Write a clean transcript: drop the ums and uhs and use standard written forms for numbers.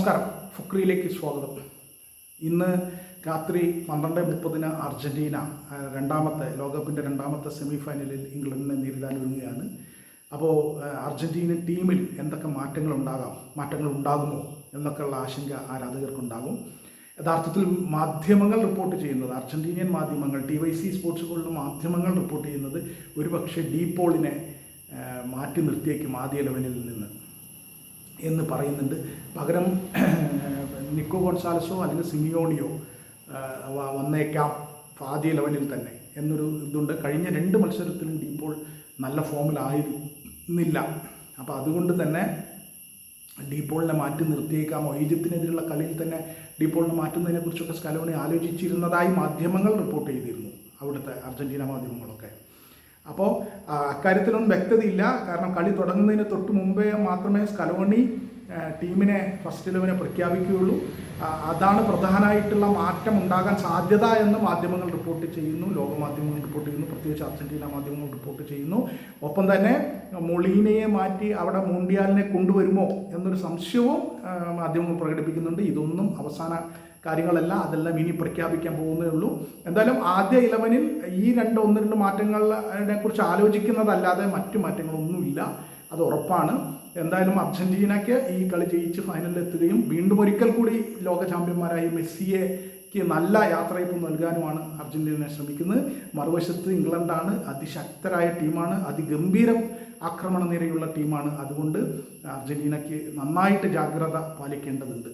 നമസ്കാരം. ഫുക്രിയിലേക്ക് സ്വാഗതം. ഇന്ന് രാത്രി 12:30 അർജൻറ്റീന ലോകകപ്പിൻ്റെ രണ്ടാമത്തെ സെമി ഫൈനലിൽ ഇംഗ്ലണ്ടിനെ നേരിടാൻ ഒരുങ്ങുകയാണ്. അപ്പോൾ അർജൻറ്റീന ടീമിൽ എന്തൊക്കെ മാറ്റങ്ങൾ ഉണ്ടാകുമോ എന്നൊക്കെയുള്ള ആശങ്ക ആരാധകർക്കുണ്ടാകും. യഥാർത്ഥത്തിൽ മാധ്യമങ്ങൾ റിപ്പോർട്ട് ചെയ്യുന്നത്, അർജൻറ്റീനിയൻ മാധ്യമങ്ങൾ, TYC സ്പോർട്സ് പോലുള്ള മാധ്യമങ്ങൾ റിപ്പോർട്ട് ചെയ്യുന്നത് ഒരുപക്ഷെ ഡി പോളിനെ മാറ്റി നിർത്തിയേക്കും ആദ്യ 11-ൽ നിന്ന് എന്ന് പറയുന്നുണ്ട്. പകരം നിക്കോ ഗോൺസാലസോ അല്ലെങ്കിൽ സിമിയോണിയോ വന്നേക്കാം ആദ്യ 11-ൽ തന്നെ എന്നൊരു ഇതുണ്ട്. കഴിഞ്ഞ 2 മത്സരത്തിലും ഡി പോൾ നല്ല ഫോമിലായിരുന്നില്ല. അപ്പോൾ അതുകൊണ്ട് തന്നെ ഡി പോളിനെ മാറ്റി നിർത്തിയേക്കാമോ, ഈജിപ്തിനെതിരെയുള്ള കളിയിൽ തന്നെ ഡി പോളിനെ മാറ്റുന്നതിനെക്കുറിച്ചൊക്കെ സ്കലോണി ആലോചിച്ചിരുന്നതായി മാധ്യമങ്ങൾ റിപ്പോർട്ട് ചെയ്തിരുന്നു, അവിടുത്തെ അർജൻറ്റീന മാധ്യമങ്ങളൊക്കെ. അപ്പോൾ അക്കാര്യത്തിലൊന്നും വ്യക്തതയില്ല. കാരണം കളി തുടങ്ങുന്നതിന് തൊട്ട് മുമ്പേ മാത്രമേ സ്കലോണി ടീമിനെ ഫസ്റ്റ് 11 പ്രഖ്യാപിക്കുകയുള്ളൂ. അതാണ് പ്രധാനമായിട്ടുള്ള മാറ്റം ഉണ്ടാകാൻ സാധ്യത എന്ന് മാധ്യമങ്ങൾ റിപ്പോർട്ട് ചെയ്യുന്നു, ലോകമാധ്യമങ്ങൾ റിപ്പോർട്ട് ചെയ്യുന്നു, പ്രത്യേകിച്ച് അർജൻറ്റീന മാധ്യമങ്ങൾ റിപ്പോർട്ട് ചെയ്യുന്നു. ഒപ്പം തന്നെ മൊളീനയെ മാറ്റി അവിടെ മൂണ്ടിയാലിനെ കൊണ്ടുവരുമോ എന്നൊരു സംശയവും മാധ്യമങ്ങൾ പ്രകടിപ്പിക്കുന്നുണ്ട്. ഇതൊന്നും അവസാന കാര്യങ്ങളല്ല, അതെല്ലാം ഇനി പ്രഖ്യാപിക്കാൻ പോകുന്നേ ഉള്ളൂ. എന്തായാലും ആദ്യ 11-ൽ ഈ 1-2 മാറ്റങ്ങളെ കുറിച്ച് ആലോചിക്കുന്നതല്ലാതെ മറ്റു മാറ്റങ്ങളൊന്നുമില്ല, അത് ഉറപ്പാണ്. എന്തായാലും അർജൻറ്റീനയ്ക്ക് ഈ കളി ജയിച്ച് ഫൈനലിലെത്തുകയും വീണ്ടും ഒരിക്കൽ കൂടി ലോക ചാമ്പ്യന്മാരായി മെസ്സിക്ക് നല്ല യാത്രയപ്പ് നൽകാനുമാണ് അർജൻറ്റീന ശ്രമിക്കുന്നത്. മറുവശത്ത് ഇംഗ്ലണ്ടാണ്, അതിശക്തരായ ടീമാണ്, അതിഗംഭീരം ആക്രമണ നിരയുള്ള ടീമാണ്. അതുകൊണ്ട് അർജൻറ്റീനയ്ക്ക് നന്നായിട്ട് ജാഗ്രത പാലിക്കേണ്ടതുണ്ട്.